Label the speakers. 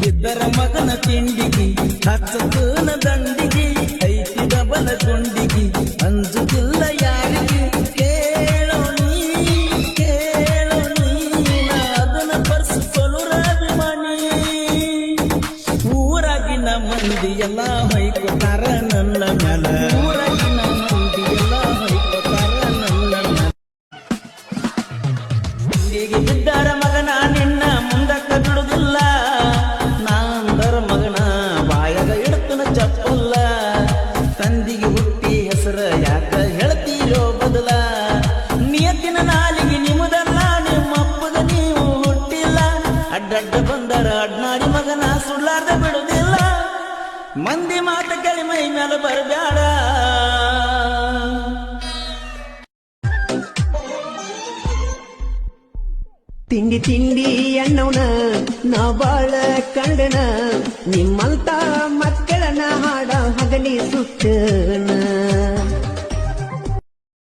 Speaker 1: ಬಿದ್ದರ ಮಗನ ತಿಂಡಿಗಿ ಹಚ್ಚತನ ದಂಡಿಗಿ ಐತಿ ಡಬಲ ಗುಂಡಿಗಿ ಅಂಜುದಿಲ್ಲ ಯಾರಿಗೆ ಕೇಳೋ ನೀ ಅದನ್ನ ಬರ್ಸ್ಕೊಳ್ಳುರಾಭಿಮಾನಿ ಊರಾಗಿನ ಮಂದಿ ಎಲ್ಲ ಹೊಯ್ಕೊತಾರ ನನ್ನ ಮ್ಯಾಲ ಊರಾಗಿನ ಮಂದಿ ಎಲ್ಲ ಹೊಯ್ಕೊತಾರ ನನ್ನ ಮ್ಯಾಲ ಹೀಗೆ ಬಿದ್ದಾರ ಮಗನ ನಿನ್ನ ಮುಂದಕ್ಕ ಬಿಡುದಿಲ್ಲ ನಾಂದರ ಮಗನ ಬಾಯಾಗ ಇಡ್ತನ ಚಪ್ಪಲ್ಲ ತಂದಿಗೆ ಹುಟ್ಟಿ ಹೆಸರ ಯಾಕ ಹೇಳ್ತೀರೋ ಬದಲ ನಿಯತ್ತಿನ ನಾಲಿಗೆ ನಿಮ್ಮದಲ್ಲ ನಿಮ್ಮಪ್ಪದ ನೀವು ಹುಟ್ಟಿಲ್ಲ ಅಡ್ಡಡ್ಡ ಬಂದರ ಅಡ್ನಾಡಿ ಮಗನ ಸುಳ್ಳಾರ್ದ ಬಿಡುದಿಲ್ಲ ಮಂದಿ ಮಾತ ಕೇಳಿ ಮೈ ಮೇಲೆ ಬರಬ್ಯಾಡ
Speaker 2: ತಿಂಡಿ ತಿಂಡಿ ಅನ್ನೋಣ ನಾ ಬಾಳ ಕಂಡನ ನಿಮ್ಮಂತ ಮಕ್ಕಳನ್ನ ಹಾಡ ಹಗಲಿ ಸುತ್ತನ